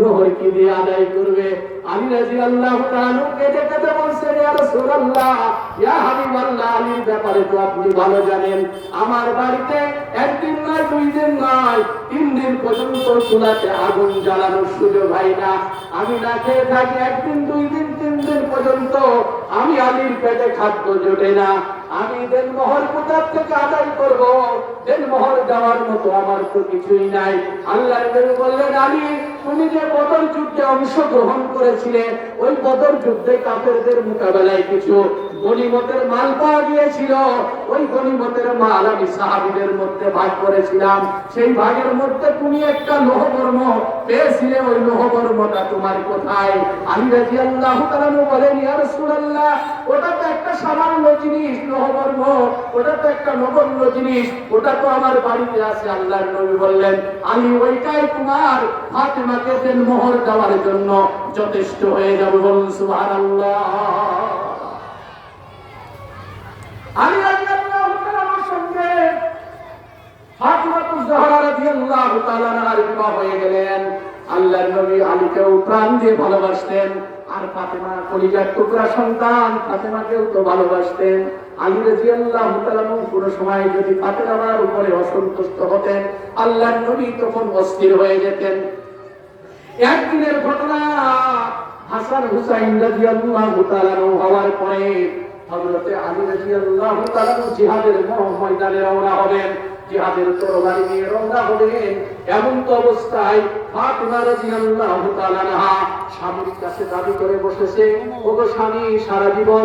জোহর কি দিয়ে আদায় করবে? আলী রাদিয়াল্লাহু তাআলা কেঁদে কেঁদে বলছেন, ইয়া রাসূলুল্লাহ, ইয়া হাবিবাল্লাহ, আলীর ব্যাপারে তো আপনি ভালো জানেন। আমার বাড়িতে একদিন নয়, 2 দিন নয়, 3 দিন পর্যন্ত চুলাতে আগুন জ্বালানোর সুযোগ হয় না। আমি না খেয়ে থাকি 1 দিন, 2 দিন, 3 দিন পর্যন্ত। আমি আলীর পেটে খাদ্য জোটে না। আমি দেনমোহর কোথা থেকে আদায় করব? দেনমোহর দেওয়ার মতো আমার তো কিছুই নাই। আল্লাহর নবী বললেন, আলী, তুমি যে বদর যুদ্ধে অংশগ্রহণ করেছিলে, ওই বদর যুদ্ধে কাফেরদের মোকাবেলায় কিছু গনিমতের মাল পাওয়া গিয়েছিল। ওই গনিমতের মাল আমি সাহাবীদের মধ্যে ভাগ করেছিলাম। সেই ভাগের মধ্যে তুমি একটা লোহবর্ম পেয়েছিলে। ওই লোহবর্মটা তোমার কোথায়? আলী রাদিয়াল্লাহু তাআলা বলেন, ইয়া রাসূলুল্লাহ, ওটা তো একটা সামান্য জিনিস, লোহবর্ম, ওটা তো একটা নগণ্য জিনিস, ওটা তো আমার বাড়িতে আছে। আল্লাহর নবী বললেন, আলী, ওইটাই তোমার ফাতেমাকে দেনমোহর দেওয়ার জন্য যথেষ্ট হয়ে যাবে। বলুন সুবহানাল্লাহ। আলী রাদিয়াল্লাহু তাআলার সঙ্গে ফাতিমাতুজ জাহরা রাদিয়াল্লাহু তাআলা আনহার বিবাহ হয়ে গেলেন। আল্লাহর নবী আলীকেও প্রাণ দিয়ে ভালোবাসতেন, আর ফাতেমা কলিজার টুকরা সন্তান, ফাতেমাকেও তো ভালোবাসতেন। আলী রাদিয়াল্লাহু তাআলা কোন সময় যদি ফাতেমার উপরে অসন্তুষ্ট হতেন, আল্লাহর নবী তখন অস্থির হয়ে যেতেন। একদিনের ঘটনা, হাসান হুসাইন রাদিয়াল্লাহু তাআলা হওয়ার পরে হযরতে আলী রাদিয়াল্লাহু তাআলা জিহাদের ময়দানে রওনা হবেন, জিহাদের তরবারি নিয়ে রওনা হবেন। এমন তো অবস্থায় ফাতিমা রাদিয়াল্লাহু তাআলা স্বামীর কাছে দাবি করে বসেছে, ওগো স্বামী, সারা জীবন